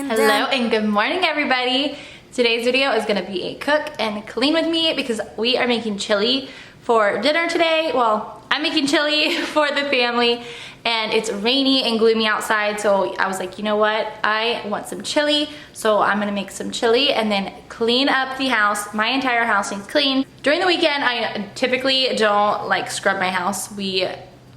Hello and good morning, everybody. Today's video is gonna be a cook and clean with me because we are making chili for dinner today. Well, I'm making chili for the family and it's rainy and gloomy outside, so I was like, you know what? I want some chili, so I'm gonna make some chili and then clean up the house. My entire house needs clean. During the weekend, I typically don't like scrub my house. We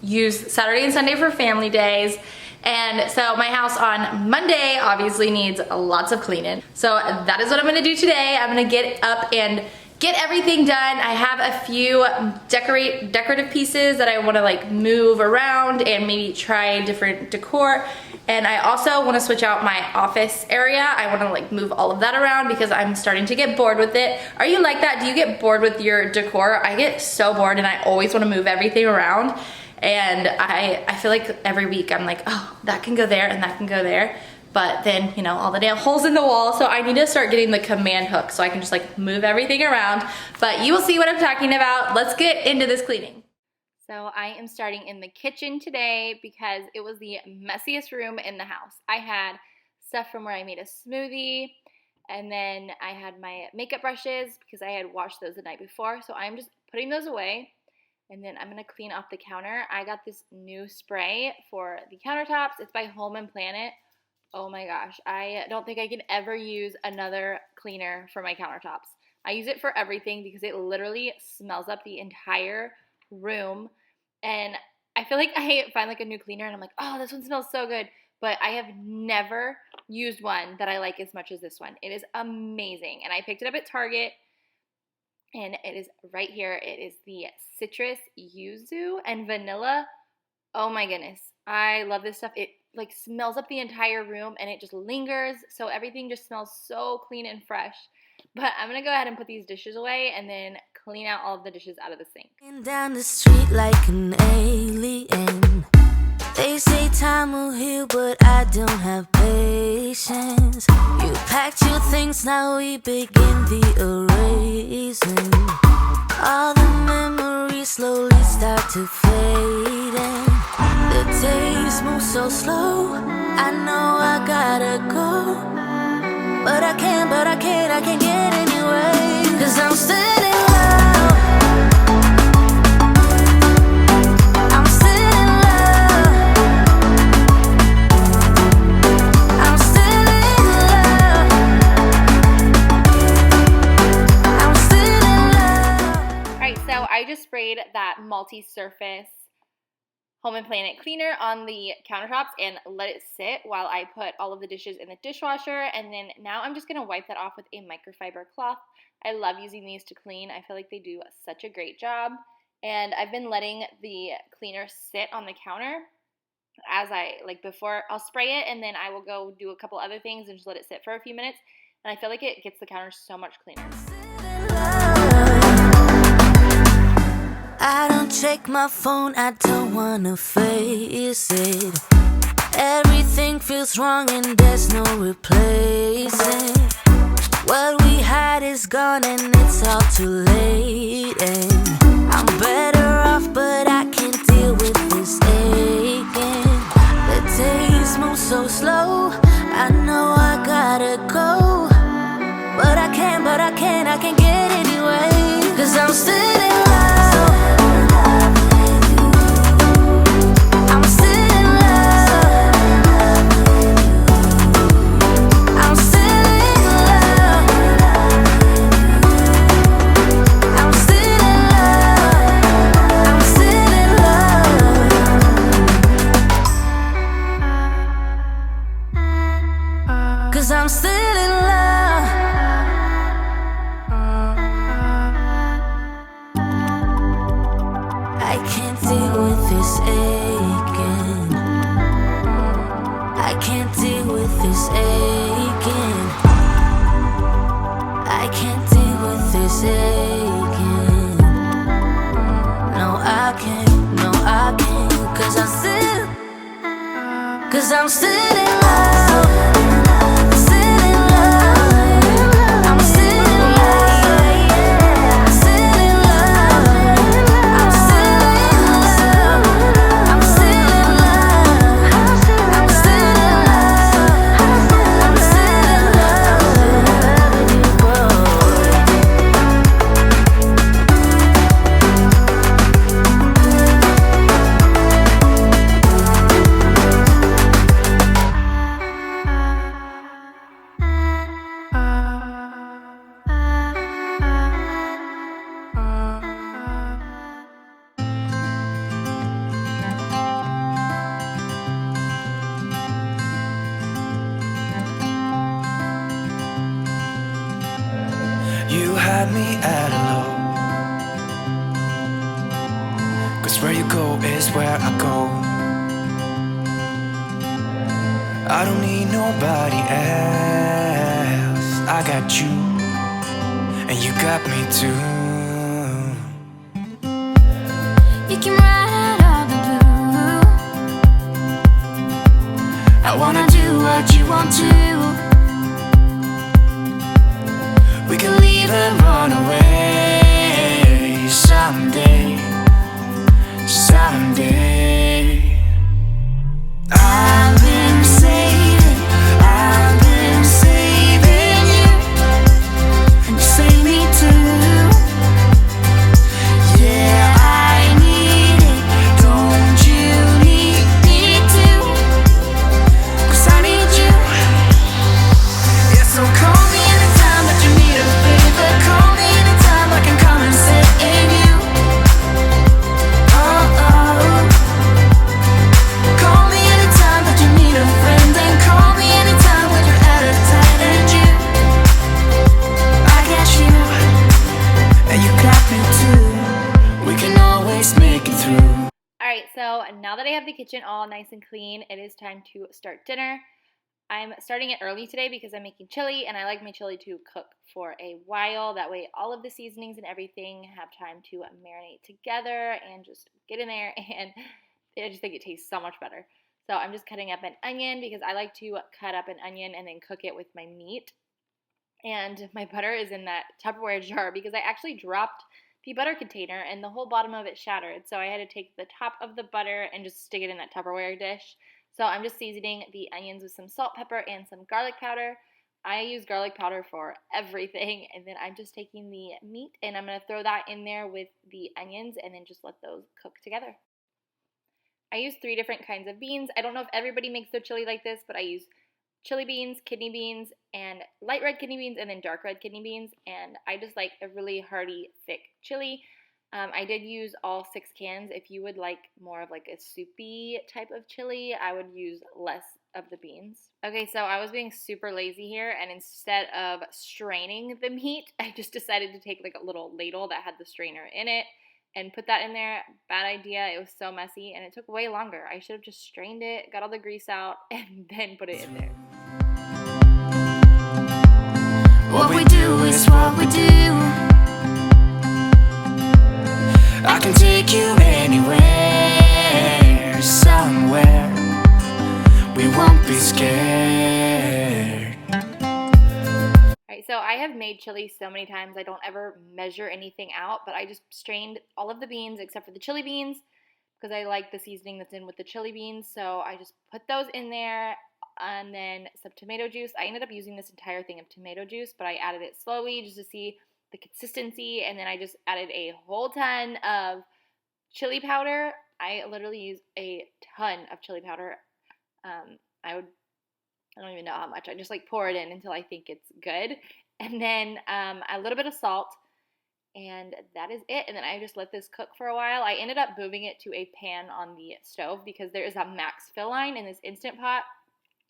use Saturday and Sunday for family days. And so my house on Monday obviously needs lots of cleaning. So that is what I'm gonna do today. I'm gonna get up and get everything done. I have a few decorative pieces that I wanna like move around and maybe try different decor. And I also wanna switch out my office area. I wanna like move all of that around because I'm starting to get bored with it. Are you like that? Do you get bored with your decor? I get so bored and I always wanna move everything around. And I feel like every week I'm like, oh, that can go there and that can go there. But then, you know, all the damn holes in the wall. So I need to start getting the command hook so I can just like move everything around. But you will see what I'm talking about. Let's get into this cleaning. So I am starting in the kitchen today because it was the messiest room in the house. I had stuff from where I made a smoothie, and then I had my makeup brushes because I had washed those the night before. So I'm just putting those away. And then I'm gonna clean off the counter. I got this new spray for the countertops. It's by Home and Planet. Oh my gosh, I don't think I can ever use another cleaner for my countertops. I use it for everything because it literally smells up the entire room. And I feel like I find like a new cleaner and I'm like, oh, this one smells so good. But I have never used one that I like as much as this one. It is amazing. And I picked it up at Target. And it is right here. It is the citrus yuzu and vanilla. Oh my goodness. I love this stuff. It like smells up the entire room and it just lingers. So everything just smells so clean and fresh. But I'm going to go ahead and put these dishes away and then clean out all of the dishes out of the sink. Down the street like an alien. They say time will heal, but I don't have patience. You packed your things, now we begin the erasing. All the memories slowly start to fade in. The days move so slow, I know I gotta go. But I can't get anyway. 'Cause I'm still in love. I just sprayed that multi-surface Home and Planet cleaner on the countertops and let it sit while I put all of the dishes in the dishwasher. And then now I'm just going to wipe that off with a microfiber cloth. I love using these to clean. I feel like they do such a great job. And I've been letting the cleaner sit on the counter as before I'll spray it, and then I will go do a couple other things and just let it sit for a few minutes. And I feel like it gets the counter so much cleaner. I don't check my phone, I don't wanna face it. Everything feels wrong and there's no replacing. What we had is gone and it's all too late. And I'm better off, but I can't deal with this aching. The days move so slow, I know I gotta go. But I can't get anyway. 'Cause I'm still in love. I'm still in love. I'm still in love. I'm still in love. I'm still in love. 'Cause I'm still in love. I can't deal with this aching. I can't deal with this aching. I can't deal with this aching. No, I can't. No, I can't. 'Cause I'm still in love. Still in love. I'm still in love. Still in love. I'm still in love. I'm still in love. I'm still in love. I'm still in love. You had me at a low, 'cause where you go is where I go. I don't need nobody else. I got you, and you got me too. You can ride out all the blue. I wanna do what you want to. We can leave and run away someday, someday. I've been saving you, and you save me too. Yeah, I need it, don't you need me too? 'Cause I need you. Yeah, so call me anytime that you need a favor. Call me anytime I can come and save you. Oh, oh. Call me anytime that you need a friend, and call me anytime when you're at a tight end. I got you, and you got me too. We can always make it through. Alright, so now that I have the kitchen all nice and clean, it is time to start dinner. I'm starting it early today because I'm making chili, and I like my chili to cook for a while. That way all of the seasonings and everything have time to marinate together and just get in there, and I just think it tastes so much better. So I'm just cutting up an onion because I like to cut up an onion and then cook it with my meat. And my butter is in that Tupperware jar because I actually dropped the butter container and the whole bottom of it shattered. So I had to take the top of the butter and just stick it in that Tupperware dish. So I'm just seasoning the onions with some salt, pepper, and some garlic powder. I use garlic powder for everything. And then I'm just taking the meat and I'm going to throw that in there with the onions and then just let those cook together. I use 3 different kinds of beans. I don't know if everybody makes their chili like this, but I use chili beans, kidney beans, and light red kidney beans, and then dark red kidney beans. And I just like a really hearty, thick chili. I did use all 6 cans. If you would like more of like a soupy type of chili, I would use less of the beans. Okay, so I was being super lazy here, and instead of straining the meat, I just decided to take like a little ladle that had the strainer in it and put that in there. Bad idea. It was so messy, and it took way longer. I should have just strained it, got all the grease out, and then put it in there. What we do is what we do. I can take you anywhere, somewhere. We won't be scared. Alright, so I have made chili so many times I don't ever measure anything out, but I just strained all of the beans except for the chili beans because I like the seasoning that's in with the chili beans. So I just put those in there, and then some tomato juice. I ended up using this entire thing of tomato juice, but I added it slowly just to see the consistency, and then I just added a whole ton of chili powder. I literally use a ton of chili powder. I don't even know how much. I just like pour it in until I think it's good, and then a little bit of salt, and that is it. And then I just let this cook for a while. I ended up moving it to a pan on the stove because there is a max fill line in this Instant Pot,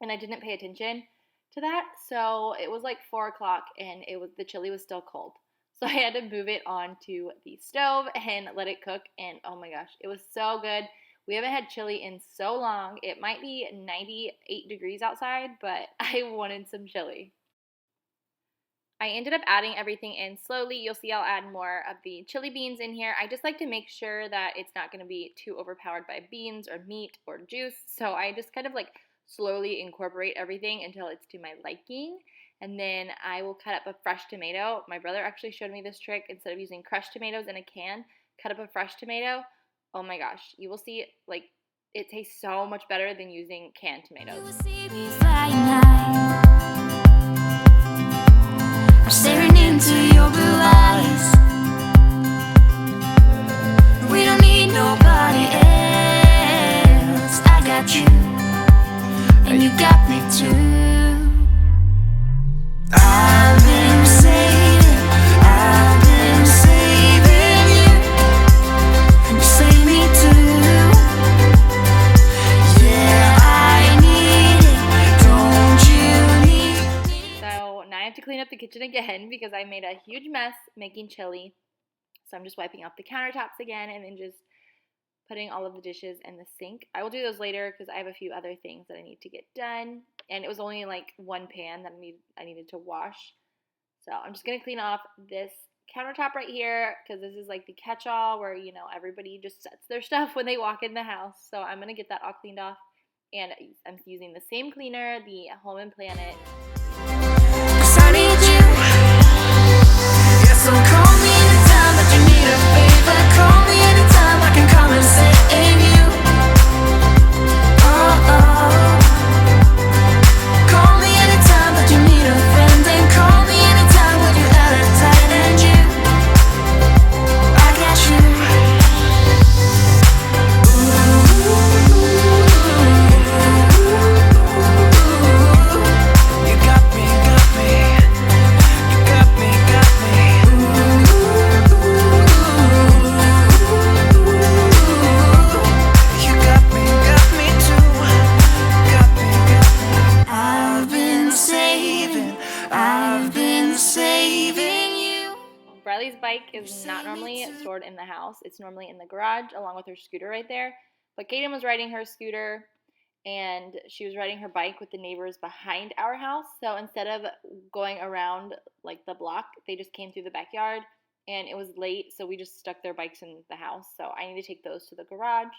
and I didn't pay attention to that. So it was like 4 o'clock, and the chili was still cold. So I had to move it onto the stove and let it cook, and oh my gosh, it was so good. We haven't had chili in so long. It might be 98 degrees outside, but I wanted some chili. I ended up adding everything in slowly. You'll see I'll add more of the chili beans in here. I just like to make sure that it's not going to be too overpowered by beans or meat or juice. So I just kind of like slowly incorporate everything until it's to my liking. And then I will cut up a fresh tomato. My brother actually showed me this trick. Instead of using crushed tomatoes in a can, cut up a fresh tomato. Oh my gosh, you will see like it tastes so much better than using canned tomatoes. You will see me flying high. I'm staring into your blue eyes. We don't need nobody else. I got you, and you got me too. I've been saving you, and you save me too. Yeah, I need it, don't you need because I made a huge mess making chili. So I'm just wiping off the countertops again and then just putting all of the dishes in the sink. I will do those later because I have a few other things that I need to get done. And it was only like one pan that I needed to wash. So I'm just going to clean off this countertop right here because this is like the catch-all where, you know, everybody just sets their stuff when they walk in the house. So I'm going to get that all cleaned off. And I'm using the same cleaner, the Home and Planet. 'Cause I need you. Yeah, so call me anytime that you need a favor. Call me anytime I can come and save you. Oh, oh. Call me anytime that you need a friend. And call me anytime when you're out of time. And you, I got you. You got me, got me. You got me, got me. You got me too. Got me, got me. I've been saving you. Bradley's bike is not normally stored in the house. It's normally in the garage along with her scooter right there. But Kaden was riding her scooter and she was riding her bike with the neighbors behind our house. So instead of going around like the block, they just came through the backyard and it was late. So we just stuck their bikes in the house. So I need to take those to the garage.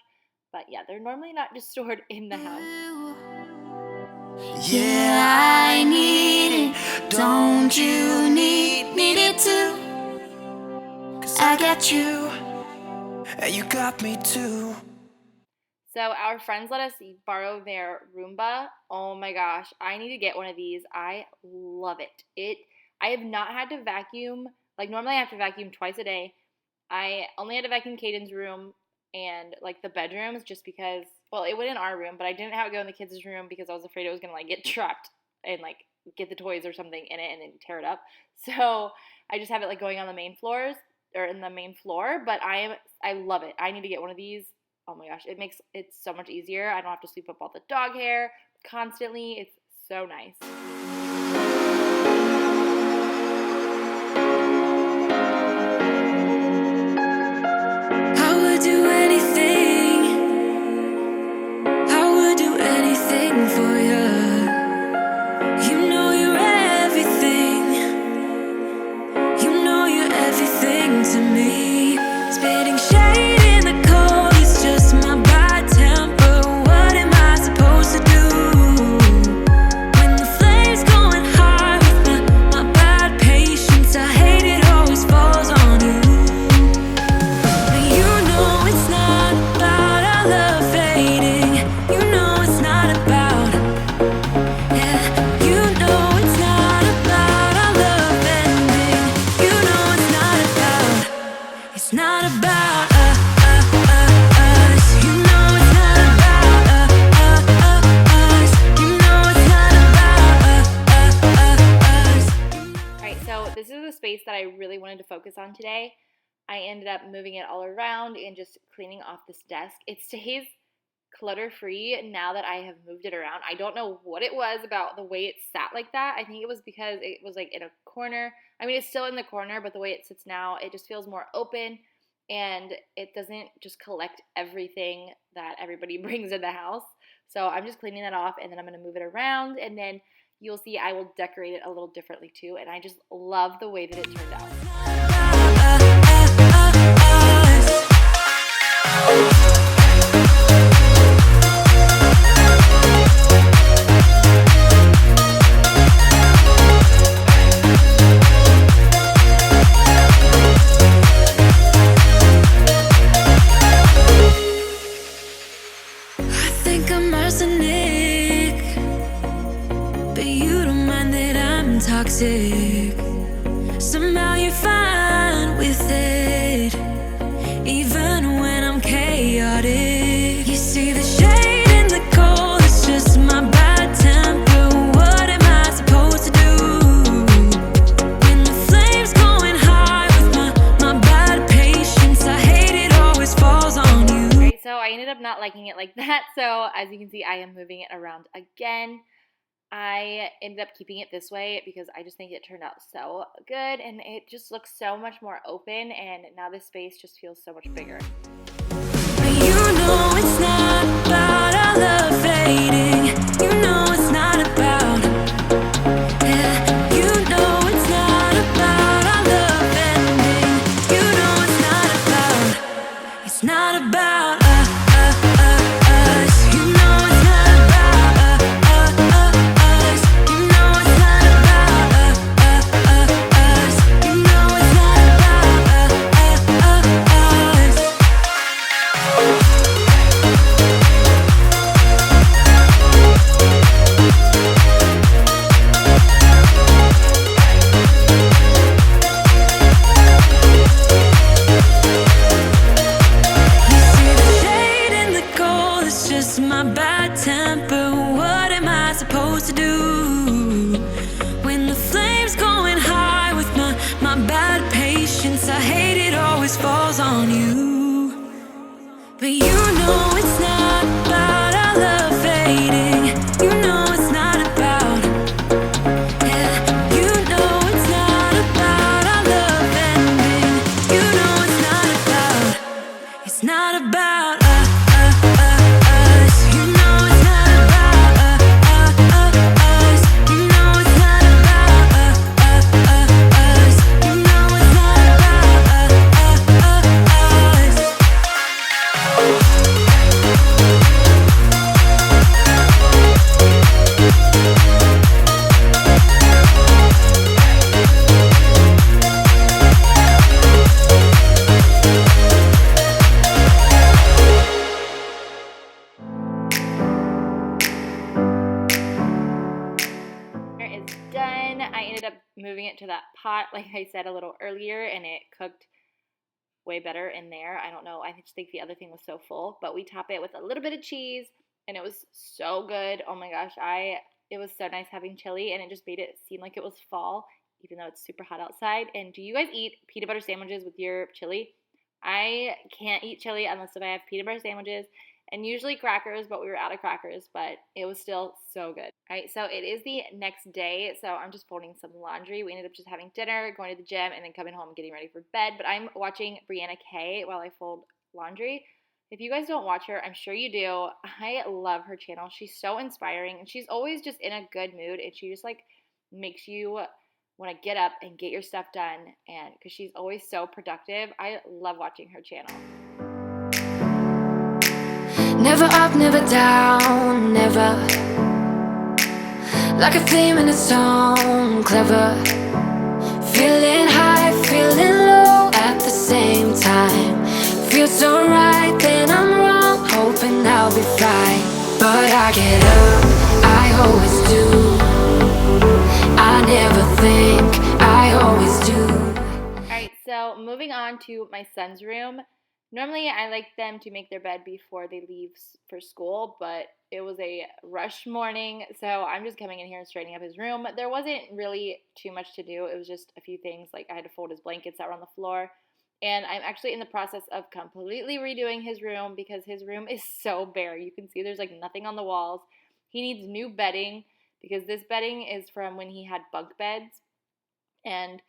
But yeah, they're normally not just stored in the house. Yeah, I need it. Don't you need it too? 'Cause I got you, and you got me too. So our friends let us borrow their Roomba. Oh my gosh, I need to get one of these. I love it. I have not had to vacuum. Like normally I have to vacuum twice a day. I only had to vacuum Caden's room and like the bedrooms just because, well, it went in our room, but I didn't have it go in the kids' room because I was afraid it was gonna like get trapped and like get the toys or something in it and then tear it up. So I just have it like going on the main floors or in the main floor, but I love it. I need to get one of these. Oh my gosh, it makes it so much easier. I don't have to sweep up all the dog hair constantly. It's so nice. I would do anything. I would do anything for you. You know you're everything. You know you're everything to me. Spitting shade in the cold is just my bad temper. What am I supposed to do? When the flame's going high with my bad patience, I hate it always falls on you. But you know it's not about our love fading. You know it's not about, yeah. You know it's not about our love ending. You know it's not about, it's not about us. You know it's not about us. You know it's not about us. Alright, so this is a space that I really wanted to focus on today. I ended up moving it all around and just cleaning off this desk. It stays clutter-free now that I have moved it around. I don't know what it was about the way it sat like that. I think it was because it was like in a corner. I mean, it's still in the corner, but the way it sits now, it just feels more open and it doesn't just collect everything that everybody brings in the house. So I'm just cleaning that off and then I'm going to move it around and then you'll see I will decorate it a little differently too. And I just love the way that it turned out. I think I'm arsenic, but you don't mind that I'm toxic. Somehow you're fine with it, even when I'm chaotic. You see the shade in the cold, it's just my bad temper. What am I supposed to do? When the flame's going high with my bad patience, I hate it always falls on you. Right, so I ended up not liking it like that. So as you can see, I am moving it around again. I ended up keeping it this way because I just think it turned out so good and it just looks so much more open, and now this space just feels so much bigger. You know it's not about our love fading. You know it's not about, yeah. You know it's not about our love ending. You know it's not about, it's not about us. You know it's not about us. You know it's not about us. You know it's not about us. My bad temper, what am I supposed to do? When the flame's going high with my bad patience, I hate it always falls on you. But you know it's not about our love fading. You know it's not about, yeah. You know it's not about our love ending. You know it's not about, it's not about us. You know it's not about us. You know it's not about us. You know it's not about us. Dinner is done. I ended up moving it to that pot, like I said a little earlier, and it cooked way better in there. I don't know. I just think the other thing was so full, but we top it with a little bit of cheese, and it was so good. Oh my gosh, it was so nice having chili, and it just made it seem like it was fall, even though it's super hot outside. And do you guys eat peanut butter sandwiches with your chili? I can't eat chili unless if I have peanut butter sandwiches and usually crackers, but we were out of crackers, but it was still so good. All right, so it is the next day, so I'm just folding some laundry. We ended up just having dinner, going to the gym, and then coming home and getting ready for bed, but I'm watching Brianna K while I fold laundry. If you guys don't watch her, I'm sure you do. I love her channel. She's so inspiring, and she's always just in a good mood, and she just like makes you want to get up and get your stuff done, and because she's always so productive. I love watching her channel. Never up, never down, never. Like a theme in a song, clever. Feeling high, feeling low at the same time. Feels so right, then I'm wrong, hoping I'll be fine. But I get up, I always do. I never think, I always do. Alright, so moving on to my son's room. Normally, I like them to make their bed before they leave for school, but it was a rush morning, so I'm just coming in here and straightening up his room. There wasn't really too much to do. It was just a few things, like I had to fold his blankets that were on the floor, and I'm actually in the process of completely redoing his room because his room is so bare. You can see there's like nothing on the walls. He needs new bedding because this bedding is from when he had bunk beds, and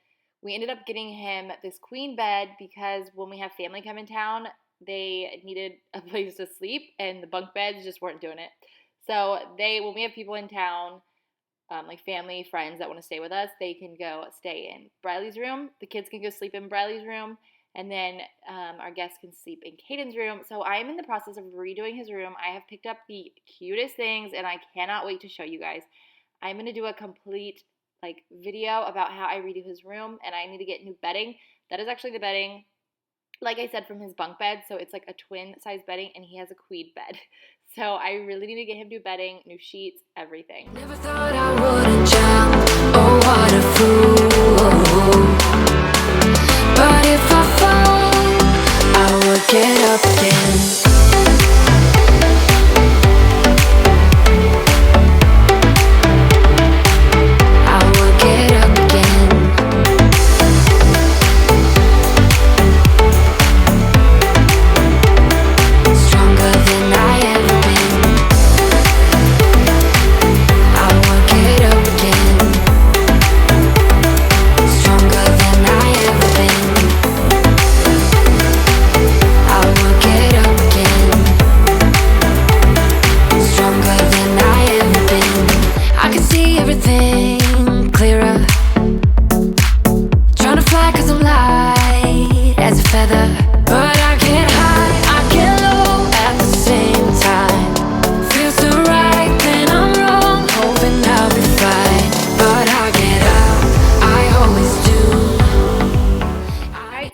we ended up getting him this queen bed because when we have family come in town, they needed a place to sleep, and the bunk beds just weren't doing it. So when we have people in town, like family, friends that want to stay with us, they can go stay in Briley's room. The kids can go sleep in Briley's room, and then our guests can sleep in Caden's room. So I am in the process of redoing his room. I have picked up the cutest things, and I cannot wait to show you guys. I'm going to do a complete video about how I redo his room, and I need to get new bedding. That is actually the bedding, like I said, from his bunk bed. So it's like a twin size bedding, and he has a queen bed. So I really need to get him new bedding, new sheets, everything. Never thought I wouldn't jump, oh what a fool. But if I fall, I would get up again.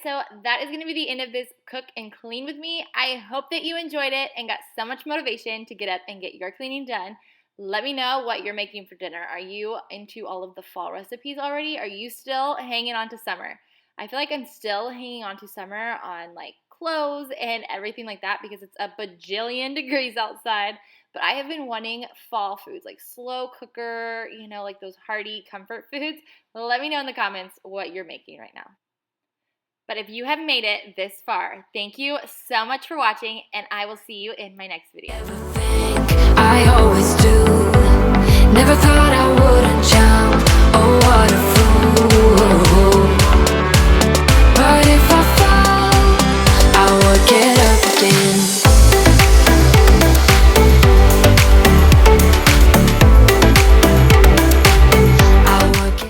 so that is going to be the end of this cook and clean with me. I hope that you enjoyed it and got so much motivation to get up and get your cleaning done. Let me know what you're making for dinner. Are you into all of the fall recipes already? Are you still hanging on to summer? I feel like I'm still hanging on to summer on like clothes and everything like that because it's a bajillion degrees outside. But I have been wanting fall foods like slow cooker, you know, like those hearty comfort foods. Let me know in the comments what you're making right now. But if you have made it this far, thank you so much for watching, and I will see you in my next video. I always do.